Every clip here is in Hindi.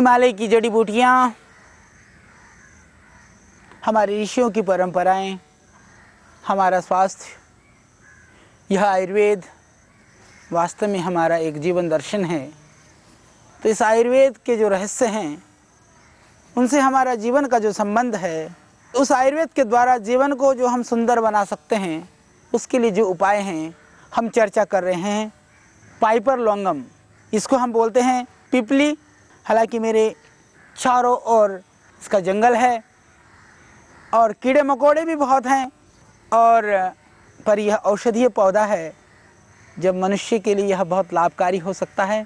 हिमालय की जड़ी बूटियाँ, हमारे ऋषियों की परंपराएं, हमारा स्वास्थ्य, यह आयुर्वेद वास्तव में हमारा एक जीवन दर्शन है। तो इस आयुर्वेद के जो रहस्य हैं उनसे हमारा जीवन का जो संबंध है, उस आयुर्वेद के द्वारा जीवन को जो हम सुंदर बना सकते हैं उसके लिए जो उपाय हैं हम चर्चा कर रहे हैं। पाइपर लॉन्गम, इसको हम बोलते हैं पिपली। हालांकि मेरे चारों ओर इसका जंगल है और कीड़े मकोड़े भी बहुत हैं, और पर यह औषधीय पौधा है। जब मनुष्य के लिए यह बहुत लाभकारी हो सकता है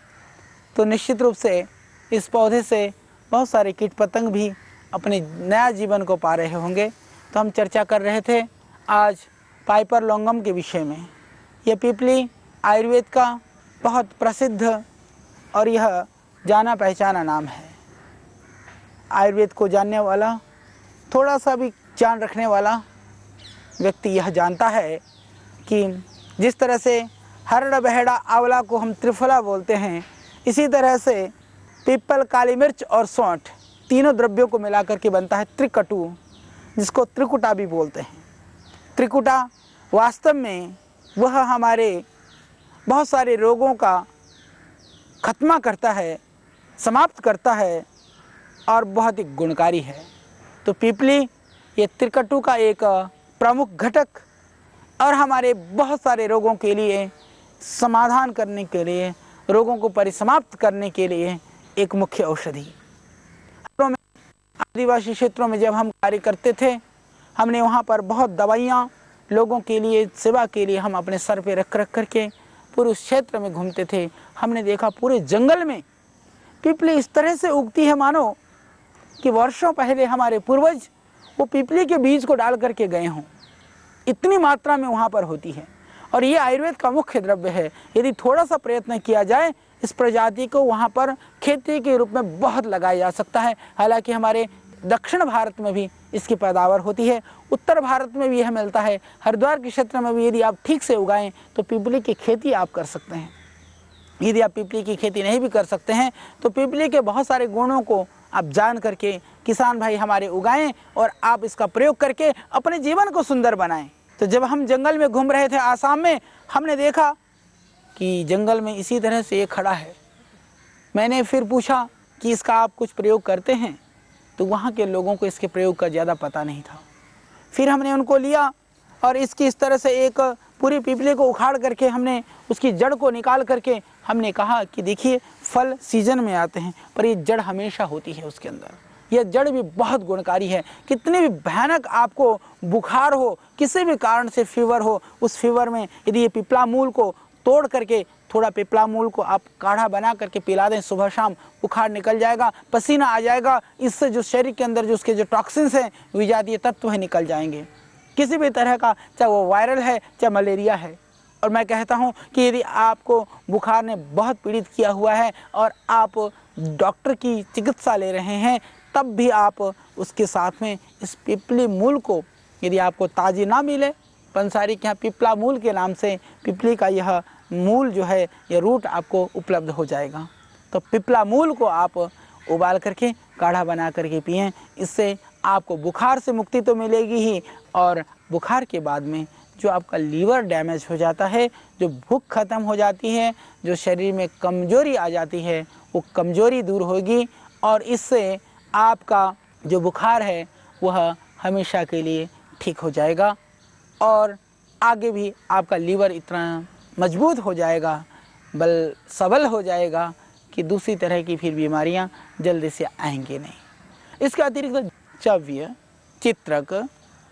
तो निश्चित रूप से इस पौधे से बहुत सारे कीट पतंग भी अपने नया जीवन को पा रहे होंगे। तो हम चर्चा कर रहे थे आज पाइपर लॉन्गम के विषय में। यह पिपली आयुर्वेद का बहुत प्रसिद्ध और यह जाना पहचाना नाम है। आयुर्वेद को जानने वाला, थोड़ा सा भी जान रखने वाला व्यक्ति यह जानता है कि जिस तरह से हरड़ बहेड़ा आंवला को हम त्रिफला बोलते हैं, इसी तरह से पीपल, काली मिर्च और सौंठ तीनों द्रव्यों को मिलाकर के बनता है त्रिकटु, जिसको त्रिकुटा भी बोलते हैं। त्रिकुटा वास्तव में वह हमारे बहुत सारे रोगों का खत्मा करता है, समाप्त करता है और बहुत ही गुणकारी है। तो पिपली ये त्रिकटु का एक प्रमुख घटक और हमारे बहुत सारे रोगों के लिए समाधान करने के लिए, रोगों को परिसमाप्त करने के लिए एक मुख्य औषधि। आदिवासी क्षेत्रों में जब हम कार्य करते थे, हमने वहाँ पर बहुत दवाइयाँ लोगों के लिए, सेवा के लिए हम अपने सर पे रख करके पूरे उस क्षेत्र में घूमते थे। हमने देखा पूरे जंगल में पिपली इस तरह से उगती है मानो कि वर्षों पहले हमारे पूर्वज वो पिपली के बीज को डाल करके गए हों। इतनी मात्रा में वहाँ पर होती है और ये आयुर्वेद का मुख्य द्रव्य है। यदि थोड़ा सा प्रयत्न किया जाए, इस प्रजाति को वहाँ पर खेती के रूप में बहुत लगाया जा सकता है। हालांकि हमारे दक्षिण भारत में भी इसकी पैदावार होती है, उत्तर भारत में भी यह मिलता है। हरिद्वार के क्षेत्र में भी यदि आप ठीक से उगाएं तो पिपली की खेती आप कर सकते हैं। यदि आप पिपली की खेती नहीं भी कर सकते हैं तो पिपली के बहुत सारे गुणों को आप जान करके किसान भाई हमारे उगाएं और आप इसका प्रयोग करके अपने जीवन को सुंदर बनाएं। तो जब हम जंगल में घूम रहे थे आसाम में, हमने देखा कि जंगल में इसी तरह से ये खड़ा है। मैंने फिर पूछा कि इसका आप कुछ प्रयोग करते हैं, तो वहाँ के लोगों को इसके प्रयोग का ज़्यादा पता नहीं था। फिर हमने उनको लिया और इसकी इस तरह से एक पूरी पिपली को उखाड़ करके हमने उसकी जड़ को निकाल करके हमने कहा कि देखिए फल सीजन में आते हैं पर ये जड़ हमेशा होती है उसके अंदर। यह जड़ भी बहुत गुणकारी है। कितने भी भयानक आपको बुखार हो, किसी भी कारण से फीवर हो, उस फीवर में यदि ये पिपला मूल को तोड़ करके, थोड़ा पिपला मूल को आप काढ़ा बना करके पिला दें, सुबह शाम बुखार निकल जाएगा, पसीना आ जाएगा। इससे जो शरीर के अंदर जो उसके जो टॉक्सिन्स हैं, विजातीय तत्व है, निकल जाएंगे। किसी भी तरह का, चाहे वो वायरल है चाहे मलेरिया है। और मैं कहता हूँ कि यदि आपको बुखार ने बहुत पीड़ित किया हुआ है और आप डॉक्टर की चिकित्सा ले रहे हैं, तब भी आप उसके साथ में इस पिपली मूल को, यदि आपको ताज़ी ना मिले, पंसारी के यहाँ पिपला मूल के नाम से पिपली का यह मूल जो है, यह रूट आपको उपलब्ध हो जाएगा। तो पिपला मूल को आप उबाल करके काढ़ा बना करके पिएं। इससे आपको बुखार से मुक्ति तो मिलेगी ही, और बुखार के बाद में जो आपका लीवर डैमेज हो जाता है, जो भूख खत्म हो जाती है, जो शरीर में कमजोरी आ जाती है, वो कमजोरी दूर होगी और इससे आपका जो बुखार है वह हमेशा के लिए ठीक हो जाएगा और आगे भी आपका लीवर इतना मजबूत हो जाएगा, बल सबल हो जाएगा कि दूसरी तरह की फिर बीमारियां जल्दी से आएंगे नहीं। इसके अतिरिक्त चव्य, चित्रक,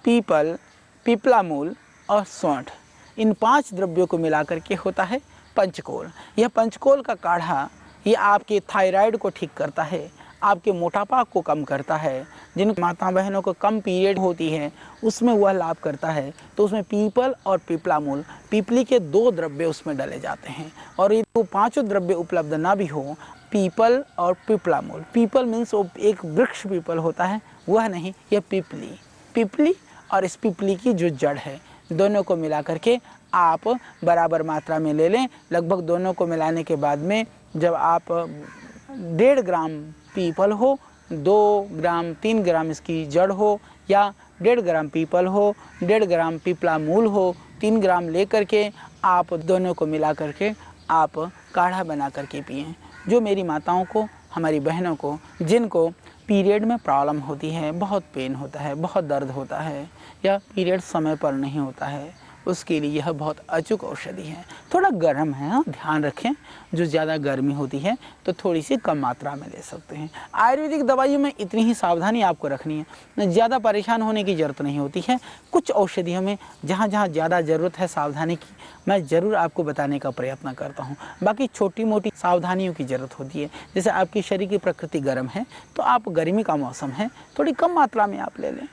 पीपल, पिपला मूल और सौंठ, इन 5 द्रव्यों को मिलाकर के होता है पंचकोल। यह पंचकोल का काढ़ा ये आपके थायराइड को ठीक करता है, आपके मोटापा को कम करता है। जिन माता बहनों को कम पीरियड होती है उसमें वह लाभ करता है। तो उसमें पीपल और पिपला मूल, पिपली के 2 द्रव्य उसमें डाले जाते हैं। और ये तो 5 द्रव्य उपलब्ध ना भी हो, पीपल और पिपला मूल, पीपल मीन्स एक वृक्ष पीपल होता है, वह नहीं, यह पिपली और इस पिपली की जो जड़ है, दोनों को मिला करके आप बराबर मात्रा में ले लें। लगभग दोनों को मिलाने के बाद में जब आप 1.5 ग्राम पीपल हो, 2 ग्राम 3 ग्राम इसकी जड़ हो, या 1.5 ग्राम पीपल हो, 1.5 ग्राम पीपला मूल हो, 3 ग्राम ले करके आप दोनों को मिला करके आप काढ़ा बना करके पिएं। जो मेरी माताओं को, हमारी बहनों को, जिनको पीरियड में प्रॉब्लम होती है, बहुत पेन होता है, बहुत दर्द होता है, या पीरियड समय पर नहीं होता है, उसके लिए यह बहुत अचूक औषधि है। थोड़ा गर्म है, हाँ, ध्यान रखें, जो ज़्यादा गर्मी होती है तो थोड़ी सी कम मात्रा में ले सकते हैं। आयुर्वेदिक दवाइयों में इतनी ही सावधानी आपको रखनी है, ज़्यादा परेशान होने की ज़रूरत नहीं होती है। कुछ औषधियों में जहाँ जहाँ ज़्यादा ज़रूरत है सावधानी की, मैं ज़रूर आपको बताने का प्रयत्न करता हूँ। बाकी छोटी मोटी सावधानियों की ज़रूरत होती है। जैसे आपकी शरीर की प्रकृति गर्म है तो आप गर्मी का मौसम है, थोड़ी कम मात्रा में आप ले लें,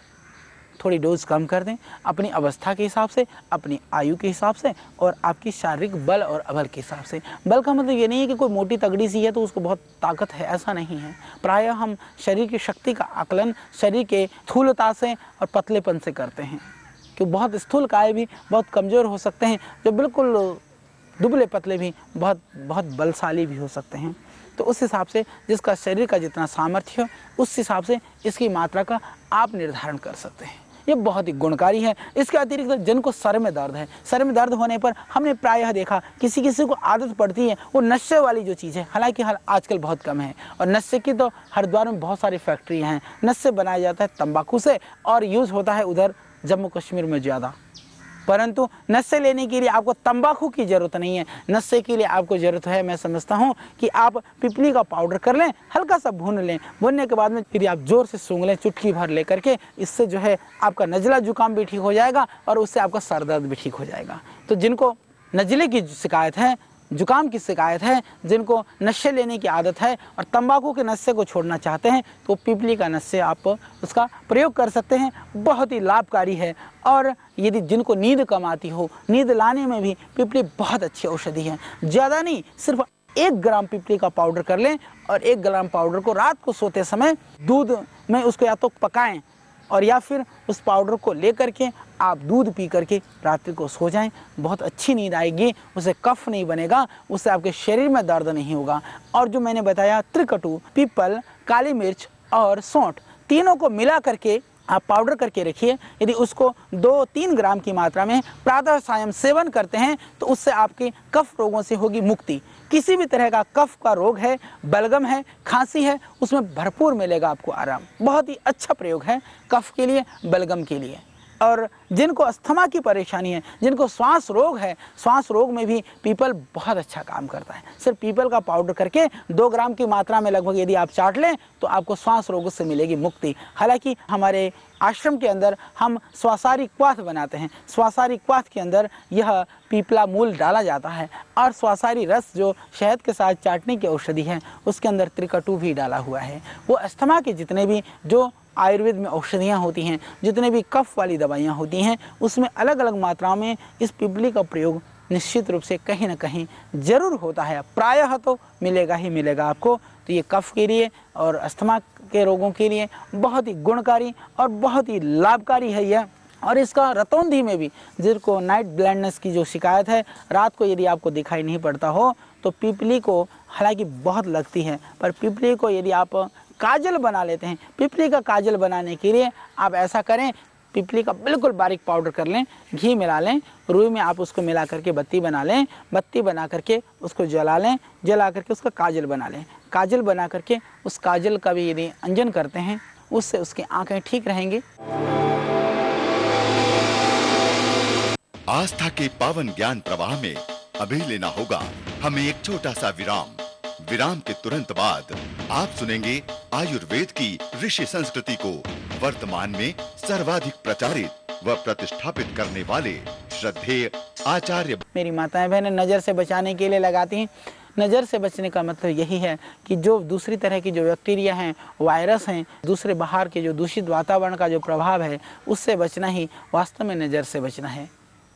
थोड़ी डोज कम कर दें, अपनी अवस्था के हिसाब से, अपनी आयु के हिसाब से, और आपकी शारीरिक बल और अबल के हिसाब से। बल का मतलब ये नहीं है कि कोई मोटी तगड़ी सी है तो उसको बहुत ताकत है, ऐसा नहीं है। प्रायः हम शरीर की शक्ति का आकलन शरीर के स्थूलता से और पतलेपन से करते हैं, कि बहुत स्थूलकाय भी बहुत कमज़ोर हो सकते हैं, जो बिल्कुल दुबले पतले भी बहुत बहुत बलशाली भी हो सकते हैं। तो उस हिसाब से जिसका शरीर का जितना सामर्थ्य हो, उस हिसाब से इसकी मात्रा का आप निर्धारण कर सकते हैं। ये बहुत ही गुणकारी है। इसके अतिरिक्त जिनको सर में दर्द है, सर में दर्द होने पर हमने प्रायः देखा किसी किसी को आदत पड़ती है वो नशे वाली जो चीज़ है, हालांकि आजकल बहुत कम है, और नशे की तो हरिद्वार में बहुत सारी फैक्ट्रियाँ हैं। नशे बनाया जाता है तंबाकू से, और यूज़ होता है उधर जम्मू कश्मीर में ज़्यादा। परंतु नशे लेने के लिए आपको तंबाकू की ज़रूरत नहीं है। नशे के लिए आपको ज़रूरत है, मैं समझता हूँ, कि आप पिपली का पाउडर कर लें, हल्का सा भून लें, भूनने के बाद में फिर आप ज़ोर से सूंघ लें चुटकी भर ले करके। इससे जो है आपका नज़ला जुकाम भी ठीक हो जाएगा और उससे आपका सर दर्द भी ठीक हो जाएगा। तो जिनको नज़ले की शिकायत है, जुकाम की शिकायत है, जिनको नशे लेने की आदत है और तंबाकू के नशे को छोड़ना चाहते हैं, तो पिपली का नशे आप उसका प्रयोग कर सकते हैं, बहुत ही लाभकारी है। और यदि जिनको नींद कम आती हो, नींद लाने में भी पिपली बहुत अच्छी औषधि है। ज़्यादा नहीं, सिर्फ 1 ग्राम पिपली का पाउडर कर लें, और 1 ग्राम पाउडर को रात को सोते समय दूध में उसको या तो पकाएं, और या फिर उस पाउडर को ले करके आप दूध पी करके रात्रि को सो जाएं। बहुत अच्छी नींद आएगी, उससे कफ नहीं बनेगा, उससे आपके शरीर में दर्द नहीं होगा। और जो मैंने बताया, त्रिकटु, पीपल, काली मिर्च और सौंठ, तीनों को मिला करके आप पाउडर करके रखिए। यदि उसको 2-3 ग्राम की मात्रा में प्रातः सायं सेवन करते हैं तो उससे आपके कफ रोगों से होगी मुक्ति। किसी भी तरह का कफ का रोग है, बलगम है, खांसी है, उसमें भरपूर मिलेगा आपको आराम। बहुत ही अच्छा प्रयोग है कफ के लिए, बलगम के लिए। और जिनको अस्थमा की परेशानी है, जिनको श्वास रोग है, श्वास रोग में भी पीपल बहुत अच्छा काम करता है। सिर्फ पीपल का पाउडर करके 2 ग्राम की मात्रा में लगभग यदि आप चाट लें तो आपको श्वास रोगों से मिलेगी मुक्ति। हालांकि हमारे आश्रम के अंदर हम स्वासारी क्वाथ बनाते हैं। स्वासारी क्वाथ के अंदर यह पीपला मूल डाला जाता है, और स्वासारी रस जो शहद के साथ चाटने की औषधि है, उसके अंदर त्रिकटु भी डाला हुआ है। वो अस्थमा के जितने भी जो आयुर्वेद में औषधियाँ होती हैं, जितने भी कफ वाली दवाइयाँ होती हैं, उसमें अलग अलग मात्राओं में इस पिपली का प्रयोग निश्चित रूप से कहीं ना कहीं ज़रूर होता है। प्रायः तो मिलेगा ही मिलेगा आपको। तो ये कफ के लिए और अस्थमा के रोगों के लिए बहुत ही गुणकारी और बहुत ही लाभकारी है यह। और इसका रतौंधी में भी, जिनको नाइट ब्लाइंडनेस की जो शिकायत है, रात को यदि आपको दिखाई नहीं पड़ता हो, तो पिपली को हालांकि बहुत लगती है, पर पिपली को यदि आप काजल बना लेते हैं, पिपली का काजल बनाने के लिए आप ऐसा करें, पिपली का बिल्कुल बारीक पाउडर कर लें, घी मिला लें, रुई में आप उसको मिला करके बत्ती बना लें, बत्ती बना करके उसको जला लें, जला करके उसका काजल बना लें। काजल बना करके उस काजल का भी यदि अंजन करते हैं, उससे उसकी आंखें ठीक रहेंगी। आस्था के पावन ज्ञान प्रवाह में अभी लेना होगा हमें एक छोटा सा विराम। विराम के तुरंत बाद आप सुनेंगे आयुर्वेद की ऋषि संस्कृति को वर्तमान में सर्वाधिक प्रचारित व प्रतिष्ठापित करने वाले श्रद्धेय आचार्य। मेरी माताएं बहनें नज़र से बचाने के लिए लगाती हैं। नज़र से बचने का मतलब यही है कि जो दूसरी तरह की जो बैक्टीरिया हैं, वायरस हैं, दूसरे बाहर के जो दूषित वातावरण का जो प्रभाव है, उससे बचना ही वास्तव में नज़र से बचना है।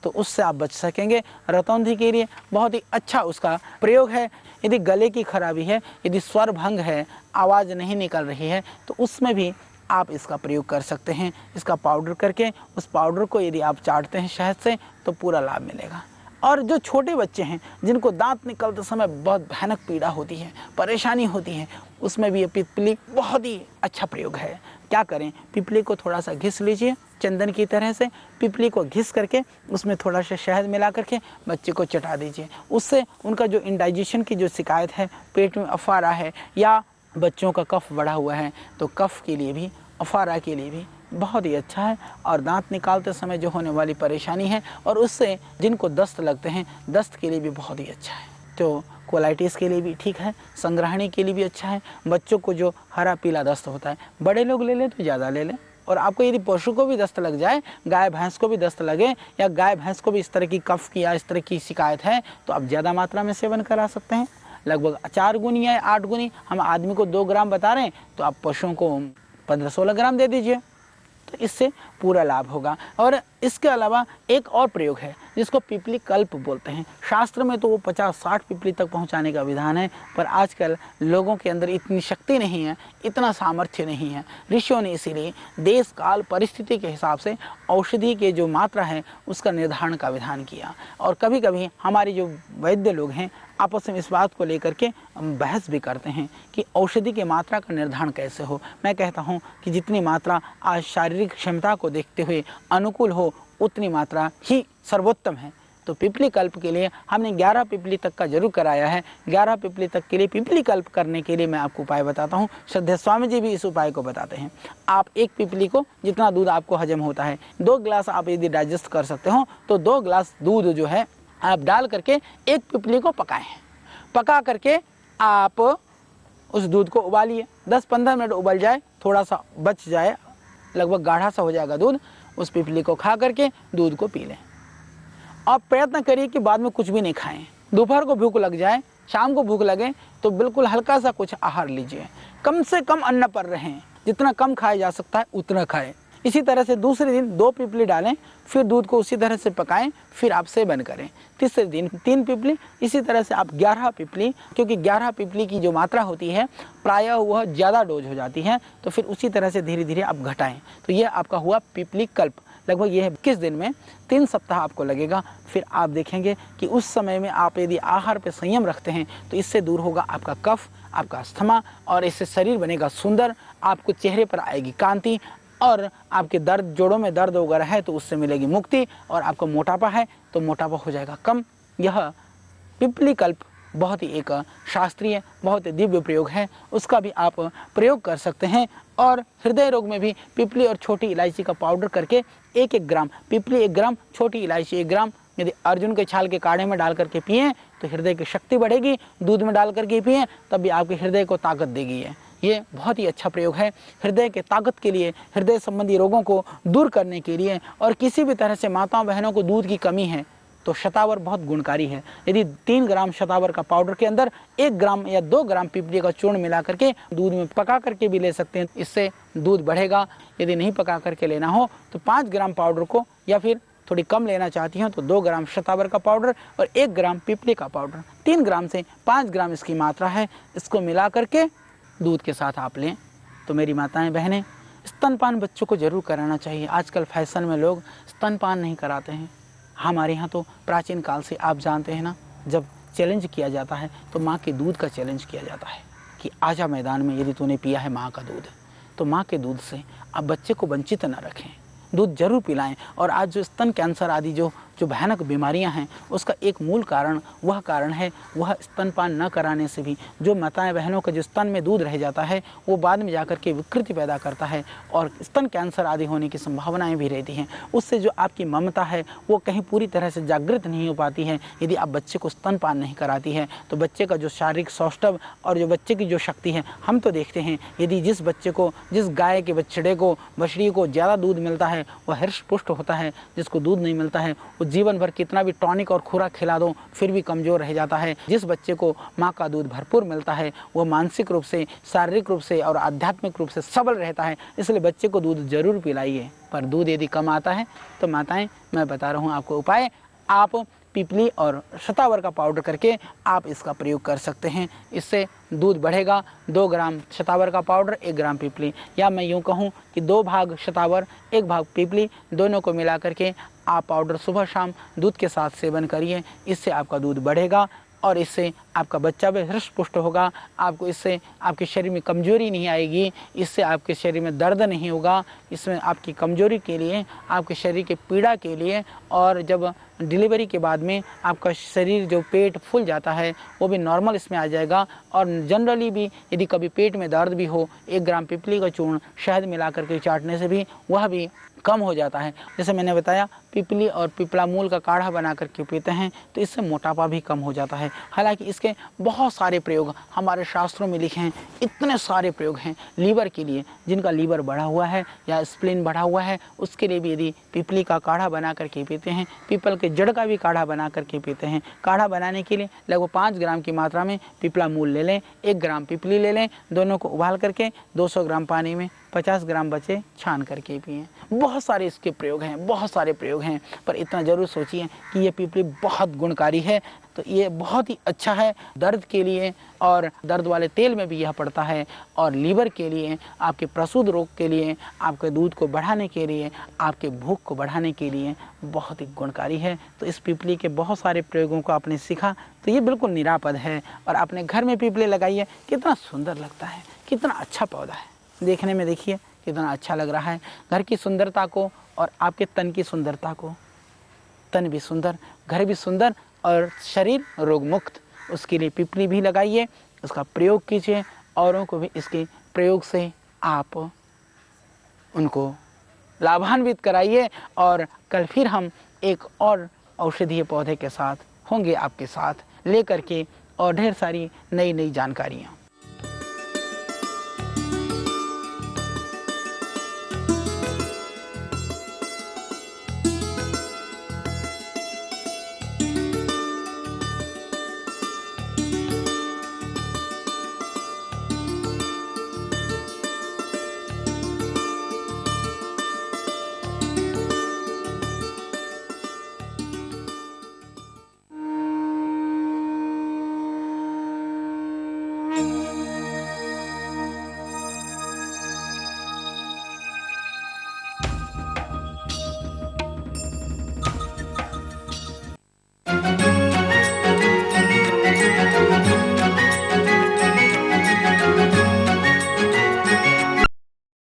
तो उससे आप बच सकेंगे। रतौंधी के लिए बहुत ही अच्छा उसका प्रयोग है। यदि गले की खराबी है, यदि स्वर भंग है, आवाज़ नहीं निकल रही है, तो उसमें भी आप इसका प्रयोग कर सकते हैं। इसका पाउडर करके उस पाउडर को यदि आप चाटते हैं शहद से, तो पूरा लाभ मिलेगा। और जो छोटे बच्चे हैं जिनको दांत निकलते समय बहुत भयानक पीड़ा होती है, परेशानी होती है, उसमें भी ये पिपली बहुत ही अच्छा प्रयोग है। क्या करें, पिपली को थोड़ा सा घिस लीजिए चंदन की तरह से, पिपली को घिस करके उसमें थोड़ा सा शहद मिला करके बच्चे को चटा दीजिए। उससे उनका जो इंडाइजेशन की जो शिकायत है, पेट में अफारा है या बच्चों का कफ बढ़ा हुआ है, तो कफ के लिए भी, अफारा के लिए भी बहुत ही अच्छा है। और दांत निकालते समय जो होने वाली परेशानी है और उससे जिनको दस्त लगते हैं, दस्त के लिए भी बहुत ही अच्छा है। तो कोलाइटिस के लिए भी ठीक है, संग्रहणी के लिए भी अच्छा है। बच्चों को जो हरा पीला दस्त होता है, बड़े लोग ले लें तो ज़्यादा ले लें। और आपको यदि पशु को भी दस्त लग जाए, गाय भैंस को भी दस्त लगे या गाय भैंस को भी इस तरह की कफ की या इस तरह की शिकायत है, तो आप ज़्यादा मात्रा में सेवन करा सकते हैं। लगभग 4 गुनी या 8 गुनी, हम आदमी को 2 ग्राम बता रहे हैं तो आप पशुओं को 15-16 ग्राम दे दीजिए, तो इससे पूरा लाभ होगा। और इसके अलावा एक और प्रयोग है जिसको पिपली कल्प बोलते हैं। शास्त्र में तो वो 50-60 पिपली तक पहुंचाने का विधान है, पर आजकल लोगों के अंदर इतनी शक्ति नहीं है, इतना सामर्थ्य नहीं है। ऋषियों ने इसीलिए देश काल परिस्थिति के हिसाब से औषधि के जो मात्रा है उसका निर्धारण का विधान किया। और कभी कभी हमारे जो वैद्य लोग हैं आपस में इस बात को लेकर के बहस भी करते हैं कि औषधि की मात्रा का निर्धारण कैसे हो। मैं कहता हूं कि जितनी मात्रा आज शारीरिक क्षमता को देखते हुए अनुकूल हो, उतनी मात्रा ही सर्वोत्तम है। तो पिपली कल्प के लिए हमने 11 पिपली तक का जरूर कराया है। 11 पिपली तक के लिए पिपली कल्प करने के लिए मैं आपको उपाय बताता हूँ। श्रद्धेय स्वामी जी भी इस उपाय को बताते हैं। आप एक पिपली को, जितना दूध आपको हजम होता है, 2 गिलास आप यदि डाइजेस्ट कर सकते हो तो 2 गिलास दूध जो है आप डाल करके एक पिपली को पकाएं। पका करके आप उस दूध को उबालिए, 10-15 मिनट उबल जाए, थोड़ा सा बच जाए, लगभग गाढ़ा सा हो जाएगा दूध, उस पिपली को खा करके दूध को पी लें। आप प्रयत्न करिए कि बाद में कुछ भी नहीं खाएं। दोपहर को भूख लग जाए, शाम को भूख लगे तो बिल्कुल हल्का सा कुछ आहार लीजिए। कम से कम अन्न पर रहें, जितना कम खाया जा सकता है उतना खाएं। इसी तरह से दूसरे दिन 2 पिपली डालें, फिर दूध को उसी तरह से पकाएं, फिर आप सेवन करें। तीसरे दिन 3 पिपली, इसी तरह से आप 11 पिपली, क्योंकि 11 पिपली की जो मात्रा होती है प्रायः वह ज़्यादा डोज हो जाती है, तो फिर उसी तरह से धीरे धीरे आप घटाएं। तो यह आपका हुआ पिपली कल्प। लगभग यह 21 दिन में 3 सप्ताह आपको लगेगा। फिर आप देखेंगे कि उस समय में आप यदि आहार पर संयम रखते हैं तो इससे दूर होगा आपका कफ, आपका अस्थमा, और इससे शरीर बनेगा सुंदर, आपको चेहरे पर आएगी कांति, और आपके दर्द, जोड़ों में दर्द वगैरह है तो उससे मिलेगी मुक्ति, और आपका मोटापा है तो मोटापा हो जाएगा कम। यह पिपली कल्प बहुत ही एक शास्त्रीय, बहुत ही दिव्य प्रयोग है, उसका भी आप प्रयोग कर सकते हैं। और हृदय रोग में भी पिपली और छोटी इलायची का पाउडर करके 1-1 ग्राम, पिपली 1 ग्राम, छोटी इलायची 1 ग्राम, यदि अर्जुन के छाल के काढ़े में डाल करके पिएं तो हृदय की शक्ति बढ़ेगी। दूध में डाल करके पिएं तब भी आपके हृदय को ताकत देगी। ये बहुत ही अच्छा प्रयोग है हृदय के ताकत के लिए, हृदय संबंधी रोगों को दूर करने के लिए। और किसी भी तरह से माताओं बहनों को दूध की कमी है तो शतावर बहुत गुणकारी है। यदि 3 ग्राम शतावर का पाउडर के अंदर 1 ग्राम या 2 ग्राम पिपली का चूर्ण मिला करके दूध में पका करके भी ले सकते हैं, इससे दूध बढ़ेगा। यदि नहीं पका करके लेना हो तो 5 ग्राम पाउडर को, या फिर थोड़ी कम लेना चाहती हो तो 2 ग्राम शतावर का पाउडर और 1 ग्राम पिपली का पाउडर, 3 ग्राम से 5 ग्राम इसकी मात्रा है, इसको मिला करके दूध के साथ आप लें। तो मेरी माताएं बहनें, स्तनपान बच्चों को जरूर कराना चाहिए। आजकल फैशन में लोग स्तनपान नहीं कराते हैं। हमारे यहाँ तो प्राचीन काल से आप जानते हैं ना, जब चैलेंज किया जाता है तो माँ के दूध का चैलेंज किया जाता है कि आजा मैदान में, यदि तूने पिया है माँ का दूध तो माँ के दूध से आप बच्चे को वंचित न रखें, दूध जरूर पिलाएं। और आज जो स्तन कैंसर आदि जो भयानक बीमारियां हैं उसका एक मूल कारण है वह स्तनपान न कराने से भी जो माताएं बहनों के जो स्तन में दूध रह जाता है वो बाद में जाकर के विकृति पैदा करता है और स्तन कैंसर आदि होने की संभावनाएं भी रहती हैं। उससे जो आपकी ममता है वो कहीं पूरी तरह से जागृत नहीं हो पाती है। यदि आप बच्चे को स्तनपान नहीं कराती है तो बच्चे का जो शारीरिक सौष्ठव और जो बच्चे की जो शक्ति है, हम तो देखते हैं यदि जिस बच्चे को, जिस गाय के बछड़े को, बछड़ी को ज़्यादा दूध मिलता है वह हृष्ट पुष्ट होता है, जिसको दूध नहीं मिलता है जीवन भर कितना भी टॉनिक और खुराक खिला दो फिर भी कमजोर रह जाता है। जिस बच्चे को माँ का दूध भरपूर मिलता है वो मानसिक रूप से, शारीरिक रूप से और आध्यात्मिक रूप से सबल रहता है। इसलिए बच्चे को दूध जरूर पिलाइए। पर दूध यदि कम आता है तो माताएं, मैं बता रहा हूँ आपको उपाय, आप पीपली और शतावर का पाउडर करके आप इसका प्रयोग कर सकते हैं। इससे दूध बढ़ेगा। 2 ग्राम शतावर का पाउडर, 1 ग्राम पीपली, या मैं यूँ कहूँ कि 2 भाग शतावर 1 भाग पीपली, दोनों को मिला करके आप पाउडर सुबह शाम दूध के साथ सेवन करिए। इससे आपका दूध बढ़ेगा और इससे आपका बच्चा भी हृष्ट पुष्ट होगा। आपको इससे आपके शरीर में कमजोरी नहीं आएगी, इससे आपके शरीर में दर्द नहीं होगा। इसमें आपकी कमजोरी के लिए, आपके शरीर के पीड़ा के लिए, और जब डिलीवरी के बाद में आपका शरीर जो पेट फूल जाता है वो भी नॉर्मल इसमें आ जाएगा। और जनरली भी यदि कभी पेट में दर्द भी हो, 1 ग्राम पीपली का चूर्ण शहद मिला करके चाटने से भी वह भी कम हो जाता है। जैसे मैंने बताया, पीपली और पिपला मूल का काढ़ा बना करके पीते हैं तो इससे मोटापा भी कम हो जाता है। हालांकि इसके बहुत सारे प्रयोग हमारे शास्त्रों में लिखे हैं, इतने सारे प्रयोग हैं। लीवर के लिए, जिनका लीवर बढ़ा हुआ है या स्प्लीन बढ़ा हुआ है, उसके लिए भी यदि पीपली का काढ़ा बना करके पीते हैं, पीपल के जड़ का भी काढ़ा बना करके पीते हैं। काढ़ा बनाने के लिए लगभग 5 ग्राम की मात्रा में पिपला मूल ले लें, 1 ग्राम पीपली ले लें, दोनों को उबाल करके 200 ग्राम पानी में 50 ग्राम बचे छान करके पिएं। बहुत सारे इसके प्रयोग हैं, बहुत सारे प्रयोग हैं, पर इतना ज़रूर सोचिए कि ये पीपली बहुत गुणकारी है। तो ये बहुत ही अच्छा है दर्द के लिए, और दर्द वाले तेल में भी यह पड़ता है, और लीवर के लिए, आपके प्रसूत रोग के लिए, आपके दूध को बढ़ाने के लिए, आपके भूख को बढ़ाने के लिए बहुत ही गुणकारी है। तो इस पीपली के बहुत सारे प्रयोगों को आपने सीखा तो ये बिल्कुल निरापद है। और अपने घर में पीपली लगाइए, कितना सुंदर लगता है, कितना अच्छा पौधा है, देखने में देखिए कितना अच्छा लग रहा है। घर की सुंदरता को और आपके तन की सुंदरता को, तन भी सुंदर, घर भी सुंदर और शरीर रोग मुक्त, उसके लिए पीपली भी लगाइए, उसका प्रयोग कीजिए, औरों को भी इसके प्रयोग से आप उनको लाभान्वित कराइए। और कल फिर हम एक और औषधीय पौधे के साथ होंगे आपके साथ लेकर के, और ढेर सारी नई नई जानकारियाँ।